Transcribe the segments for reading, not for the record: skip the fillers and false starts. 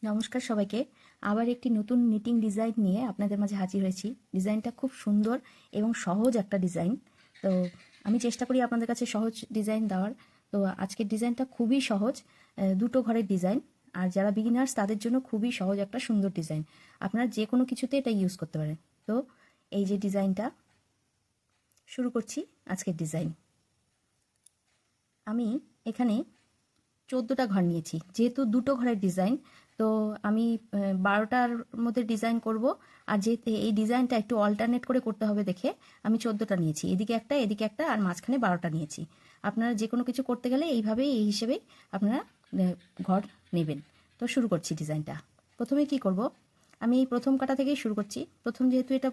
নমস্কার সবাইকে। আবার একটি নতুন নিটিং ডিজাইন নিয়ে আপনাদের মাঝে হাজির হয়েছি। ডিজাইনটা খুব সুন্দর এবং সহজ একটা ডিজাইন। তো আমি চেষ্টা করি আপনাদের কাছে সহজ ডিজাইন দেওয়ার। তো আজকের ডিজাইনটা খুবই সহজ, দুটো ঘরের ডিজাইন। আর যারা বিগিনার্স তাদের জন্য খুবই সহজ একটা সুন্দর ডিজাইন। আপনারা যে কোনো কিছুতে এটা ইউজ করতে পারেন। তো এই যে ডিজাইনটা শুরু করছি, আজকের ডিজাইন। আমি এখানে 14টা ঘর নিয়েছি, যেহেতু দুটো ঘরের ডিজাইন। তো আমি 12টার মধ্যে ডিজাইন করব। আর যেহেতু এই ডিজাইনটা একটু অল্টারনেট করে করতে হবে দেখে আমি 14টা নিয়েছি, এদিকে একটা এদিকে একটা, আর মাঝখানে 12টা নিয়েছি। আপনারা যে কোনো কিছু করতে গেলে এইভাবেই, এই হিসেবেই আপনারা ঘর নেবেন। তো শুরু করছি ডিজাইনটা। প্রথমে কি করব, আমি এই প্রথম কাটা থেকেই শুরু করছি। প্রথম যেহেতু এটা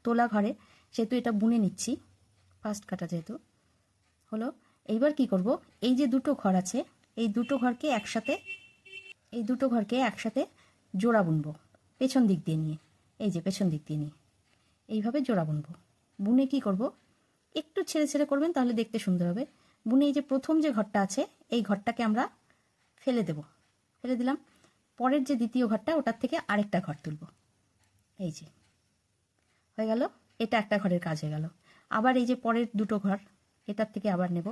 তোলা ঘরে, সেহেতু এটা বুনে নিচ্ছি। ফার্স্ট কাটা যেহেতু হলো। এইবার কি করব, এই যে দুটো ঘর আছে, এই দুটো ঘরকে একসাথে জোড়া বুনবো পেছন দিক দিয়ে নিয়ে। এই যে পেছন দিক দিয়ে নিয়ে এইভাবে জোড়া বুনবো। বুনে কি করব, একটু ছেড়ে ছেড়ে করবেন, তাহলে দেখতে সুন্দর হবে। বুনে এই যে প্রথম যে ঘরটা আছে, এই ঘরটাকে আমরা ফেলে দেব। ফেলে দিলাম। পরের যে দ্বিতীয় ঘরটা, ওটার থেকে আরেকটা ঘর তুলব। এই যে হয়ে গেল, এটা একটা ঘরের কাজ হয়ে গেল। আবার এই যে পরের দুটো ঘর, এটার থেকে আবার নেব।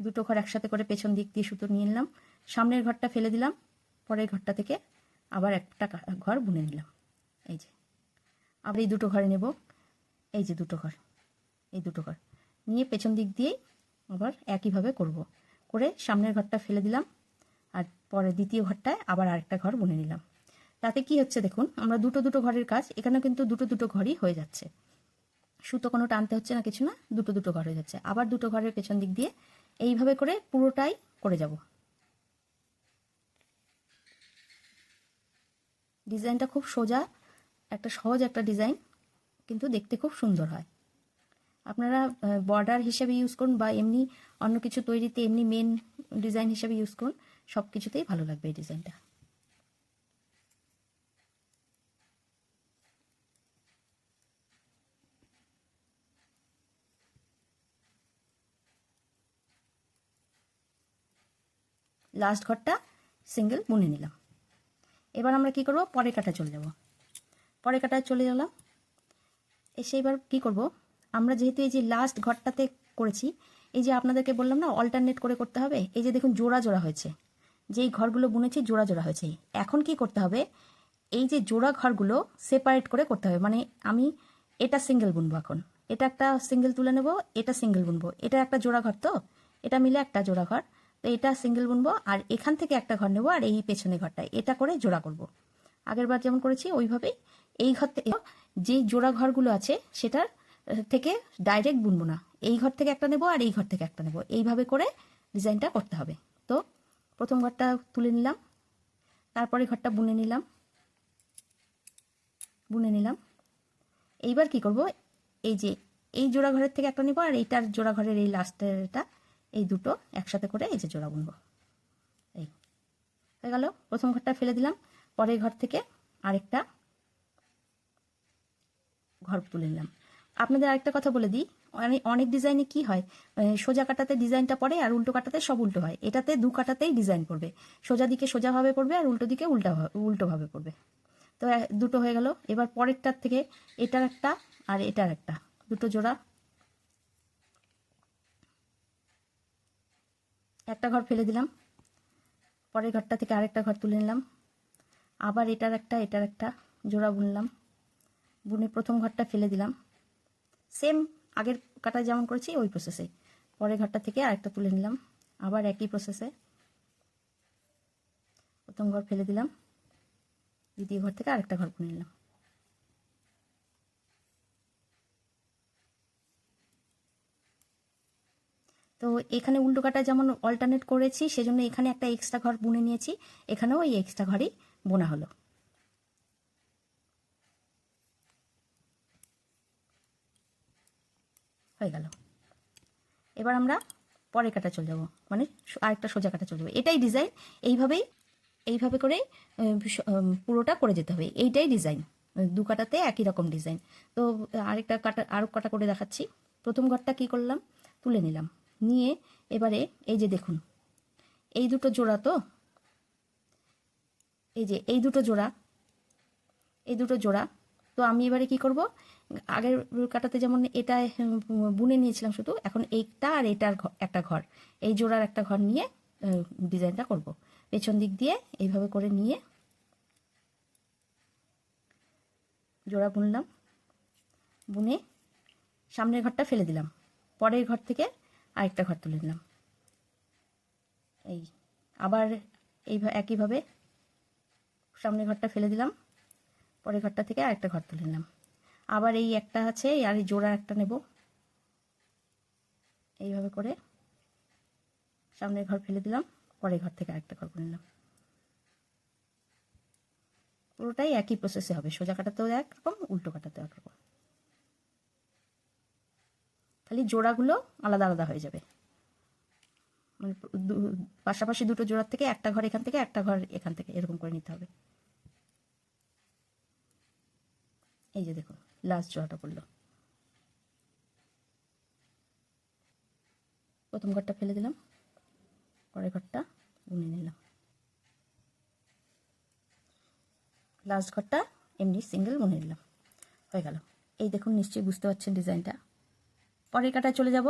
দুটো ঘর একসাথে করে পেছন দিক দিয়ে সুতো নিয়ে নিলাম। সামনের ঘরটা ফেলে দিলাম। পরের ঘরটা থেকে আবার একটা ঘর বুনে নিলাম। এই যে আবার এই দুটো ঘরে নেব। এই যে দুটো ঘর, এই দুটো ঘর নিয়ে পেছন দিক দিয়েই আবার একইভাবে করব। করে সামনের ঘরটা ফেলে দিলাম। আর পরে দ্বিতীয় ঘরটায় আবার আরেকটা ঘর বুনে নিলাম। তাতে কি হচ্ছে দেখুন, আমরা দুটো দুটো ঘরের কাজ, এখানে কিন্তু দুটো দুটো ঘরই হয়ে যাচ্ছে। সুতো কোনো টানতে হচ্ছে না, কিছু না, দুটো দুটো ঘর হয়ে যাচ্ছে। আবার দুটো ঘরের পেছন দিক দিয়ে এইভাবে করে পুরোটাই করে যাব। ডিজাইনটা খুব সোজা, একটা সহজ একটা ডিজাইন, কিন্তু দেখতে খুব সুন্দর হয়। আপনারা বর্ডার হিসেবে ইউজ করুন বা এমনি অন্য কিছু তৈরিতে এমনি মেন ডিজাইন হিসেবে ইউজ করুন, সব কিছুতেই ভালো লাগবে এই ডিজাইনটা। লাস্ট ঘরটা সিঙ্গেল বুনে নিলাম। এবার আমরা কি করব, পরের কাটা চলে যাব। পরের কাটায় চলে গেলাম। এসে এবার কি করব, আমরা যেহেতু এই যে লাস্ট ঘরটাতে করেছি, এই যে আপনাদেরকে বললাম না অল্টারনেট করে করতে হবে, এই যে দেখুন জোড়া জোড়া হয়েছে, যেই ঘরগুলো বুনেছি জোড়া জোড়া হয়েছে। এখন কি করতে হবে, এই যে জোড়া ঘরগুলো সেপারেট করে করতে হবে। মানে আমি এটা সিঙ্গেল বুনবো, এখন এটা একটা সিঙ্গেল তুলে নেব, এটা সিঙ্গেল বুনবো, এটা একটা জোড়া ঘর, তো এটা মিলে একটা জোড়া ঘর। তো এটা সিঙ্গেল বুনবো, আর এখান থেকে একটা ঘর নেব, আর এই পেছনে ঘরটা এটা করে জোড়া করব। আগের বার যেমন করেছি ওইভাবেই এই ঘর থেকে যেই জোড়া ঘরগুলো আছে সেটার থেকে ডাইরেক্ট বুনবো না, এই ঘর থেকে একটা নেব আর এই ঘর থেকে একটা নেব, এইভাবে করে ডিজাইনটা করতে হবে। তো প্রথম ঘরটা তুলে নিলাম, তারপরে ঘরটা বুনে নিলাম। এইবার কি করব, এই যে এই জোড়া ঘরের থেকে একটা নেব, আর এইটার জোড়া ঘরের এই লাস্টেরটা, এই দুটো একসাথে করে এই যে জোড়া বুনবো। এই হয়ে গেল, প্রথম ঘরটা ফেলে দিলাম। পরের ঘর থেকে আরেকটা ঘর তুলে নিলাম। আপনাদের আরেকটা কথা বলে দিই, অনেক ডিজাইনে কি হয়, সোজা কাটাতে ডিজাইনটা পড়ে আর উল্টো কাটাতে সব উল্টো হয়। এটাতে দু কাটাতেই ডিজাইন পড়বে, সোজা দিকে সোজাভাবে পড়বে আর উল্টো দিকে উল্টোভাবে পড়বে। তো দুটো হয়ে গেল। এবার পরেরটার থেকে এটার একটা আর এটার একটা, দুটো জোড়া, একটা ঘর ফেলে দিলাম। পরের ঘরটা থেকে আরেকটা ঘর তুলে নিলাম। আবার এটার একটা জোড়া বুনলাম। বুনে প্রথম ঘরটা ফেলে দিলাম, সেম আগের কাটা যেমন করেছি ওই প্রসেসে। পরের ঘরটা থেকে আরেকটা তুলে নিলাম, আবার একই প্রসেসে প্রথম ঘর ফেলে দিলাম, দ্বিতীয় ঘর থেকে আরেকটা ঘর বুনে নিলাম। তো এখানে উল্টো কাটা যেমন অল্টারনেট করেছি, সেজন্য এখানে একটা এক্সট্রা ঘর বুনে নিয়েছি, এখানেও এই এক্সট্রা ঘরই বোনা হলো। হয়ে গেল। এবার আমরা পরের কাটা চলে যাব, মানে আরেকটা সোজা কাটা চলে যাবো। এটাই ডিজাইন, এইভাবে করে পুরোটা করে যেতে হবে। এইটাই ডিজাইন, দু কাটাতে একই রকম ডিজাইন। তো আরো কাটা করে দেখাচ্ছি। প্রথম ঘরটা কি করলাম, তুলে নিলাম, নিয়ে এবারে এই যে দেখুন এই দুটো জোড়া, তো এই যে এই দুটো জোড়া। তো আমি এবারে কি করব, আগের কাটাতে যেমন এটা বুনে নিয়েছিলাম শুধু, এখন এইটা আর এটার একটা ঘর, এই জোড়ার একটা ঘর নিয়ে ডিজাইনটা করব। পেছন দিক দিয়ে এইভাবে করে নিয়ে জোড়া বুনলাম, বুনে সামনের ঘরটা ফেলে দিলাম, পরের ঘর থেকে আরেকটা ঘর তুলে নিলাম। এই আবার একইভাবে সামনের ঘরটা ফেলে দিলাম, পরের ঘরটা থেকে আরেকটা ঘর তুলে নিলাম। আবার এই একটা আছে, আর এই জোড়া একটা নেব, এইভাবে করে সামনের ঘর ফেলে দিলাম, পরের ঘর থেকে আরেকটা ঘর করে নিলাম। পুরোটাই একই প্রসেসে হবে, সোজা কাটাতেও একরকম, উল্টো কাটাতেও একরকম, খালি জোড়াগুলো আলাদা আলাদা হয়ে যাবে। মানে পাশাপাশি দুটো জোড়ার থেকে একটা ঘর এখান থেকে, একটা ঘর এখান থেকে, এরকম করে নিতে হবে। এই যে দেখুন লাস্ট জোড়াটা পড়লো, প্রথম ঘরটা ফেলে দিলাম, পরের ঘরটা বুনে নিলাম, লাস্ট ঘরটা এমনি সিঙ্গেল বুনে নিলাম, হয়ে গেল। এই দেখুন, নিশ্চয়ই বুঝতে পারছেন ডিজাইনটা। পরের কাটায় চলে যাব,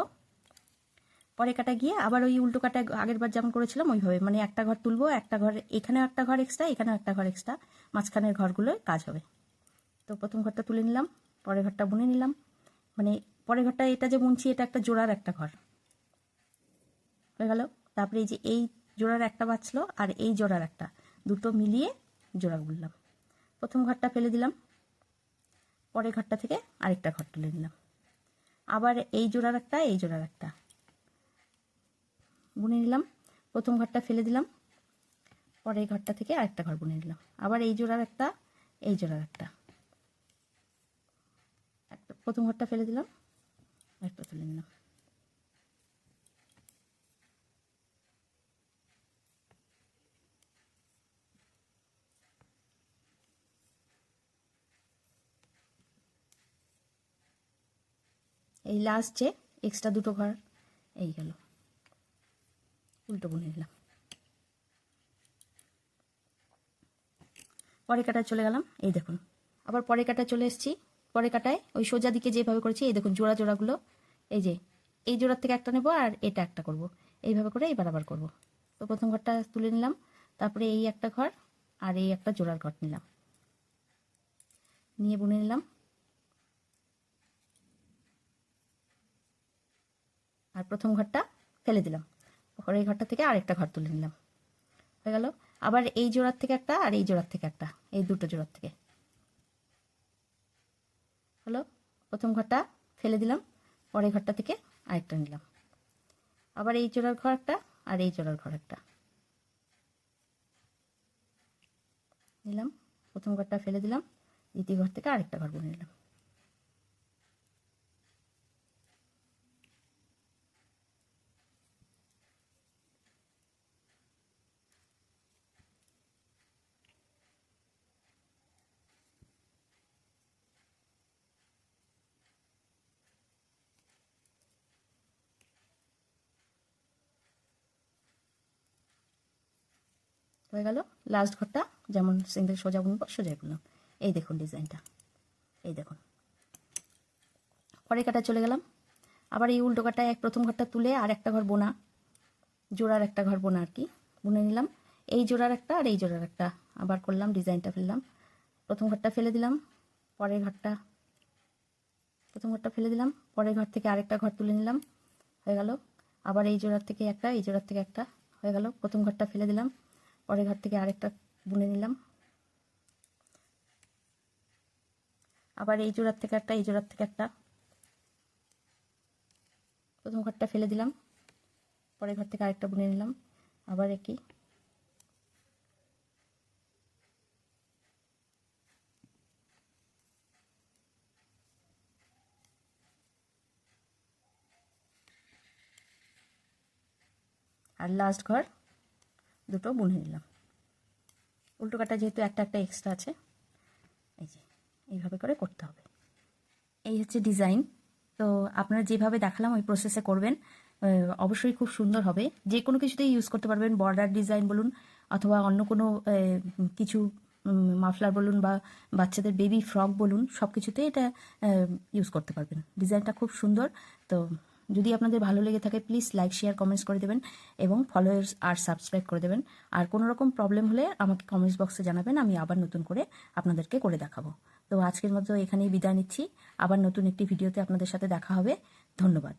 পরে কাটা গিয়ে আবার ওই উল্টো কাটা আগের বার যেমন করেছিলাম ওইভাবে, মানে একটা ঘর তুলবো, একটা ঘর এখানেও একটা ঘর এক্সট্রা, এখানেও একটা ঘর এক্সট্রা, মাঝখানের ঘরগুলোয় কাজ হবে। তো প্রথম ঘরটা তুলে নিলাম, পরের ঘরটা বুনে নিলাম, মানে পরের ঘরটা এটা যে বুনছি এটা একটা জোড়ার একটা ঘর হয়ে গেল। তারপরে এই যে এই জোড়ার একটা বাঁচলো আর এই জোড়ার একটা, দুটো মিলিয়ে জোড়া বুনলাম। প্রথম ঘরটা ফেলে দিলাম, পরের ঘরটা থেকে আরেকটা ঘর তুলে নিলাম, আবার এই জোড়ার একটা, এই জোড়ার একটা বুনে নিলাম, প্রথম ঘরটা ফেলে দিলাম, পরের ঘরটা থেকে আরেকটা ঘর বুনে নিলাম, আবার এই জোড়ার একটা, এই জোড়ার একটা, প্রথম ঘরটা ফেলে দিলাম, একটা তুলে নিলাম। এই লাস্ট যে এক্সট্রা দুটো ঘর এই গেল, উল্টো বুনে নিলাম। পরে কাটায় চলে গেলাম, এই দেখুন আবার পরে কাটায় চলে এসেছি। পরে কাটায় ওই সোজা দিকে যেভাবে করেছি, এই দেখুন জোড়াগুলো, এই যে এই জোড়ার থেকে একটা নেব আর এটা একটা করব, এইভাবে করে এবার আবার করব। তো প্রথম ঘরটা তুলে নিলাম, তারপরে এই একটা ঘর আর এই একটা জোড়ার ঘর নিলাম, নিয়ে বুনে নিলাম, আর প্রথম ঘরটা ফেলে দিলাম, পরের ঘরটা থেকে আরেকটা ঘর তুলে নিলাম, হয়ে গেল। আবার এই জোড়ার থেকে একটা আর এই জোড়ার থেকে একটা, এই দুটো জোড়ার থেকে হলো। প্রথম ঘরটা ফেলে দিলাম, পরের ঘরটা থেকে আরেকটা নিলাম, আবার এই জোড়ার ঘর একটা আর এই জোড়ার ঘর একটা নিলাম, প্রথম ঘরটা ফেলে দিলাম, দ্বিতীয় ঘর থেকে আরেকটা ঘর বুনে নিলাম। হয়ে গেল। লাস্ট ঘরটা যেমন সিঙ্গেল সোজা বুনবো সোজাই বুনলাম। এই দেখুন ডিজাইনটা, এই দেখুন। পরে কাটা চলে গেলাম, আবার এই উল্টো কাটায় প্রথম ঘরটা তুলে আর একটা ঘর বোনা, জোড়ার একটা ঘর বোনা আর কি, বুনে নিলাম। এই জোড়ার একটা আর এই জোড়ার একটা আবার করলাম, ডিজাইনটা ফেললাম, প্রথম ঘরটা ফেলে দিলাম, পরের ঘরটা, প্রথম ঘরটা ফেলে দিলাম, পরের ঘর থেকে আরেকটা ঘর তুলে নিলাম, হয়ে গেল। আবার এই জোড়ার থেকে একটা, এই জোড়ার থেকে একটা, হয়ে গেল। প্রথম ঘরটা ফেলে দিলাম, পরের ঘর থেকে আরেকটা বুনে নিলাম, আবার এই জোড়ার থেকে একটা, এই জোড়ার থেকে একটা, প্রথম ঘরটা ফেলে দিলাম, পরের ঘর থেকে আরেকটা বুনে নিলাম, আবার একই, আর লাস্ট ঘর দুটো বুনে নিলাম। উল্টো কাটা যেহেতু একটা একটা এক্সট্রা আছে, এই যে এইভাবে করে করতে হবে। এই হচ্ছে ডিজাইন। তো আপনারা যেভাবে দেখালাম ওই প্রসেসে করবেন, অবশ্যই খুব সুন্দর হবে। যে কোনো কিছুতেই ইউজ করতে পারবেন, বর্ডার ডিজাইন বলুন, অথবা অন্য কোনো কিছু মাফলার বলুন বা বাচ্চাদের বেবি ফ্রক বলুন, সব কিছুতে এটা ইউজ করতে পারবেন। ডিজাইনটা খুব সুন্দর। তো যদি আপনাদের ভালো লেগে থাকে প্লিজ লাইক শেয়ার কমেন্টস করে দেবেন এবং ফলোয়ার্স আর সাবস্ক্রাইব করে দেবেন। আর কোনো রকম প্রবলেম হলে আমাকে কমেন্টস বক্সে জানাবেন, আমি আবার নতুন করে আপনাদেরকে করে দেখাবো। তো আজকের মতো এখানেই বিদায় নিচ্ছি, আবার নতুন একটি ভিডিওতে আপনাদের সাথে দেখা হবে। ধন্যবাদ।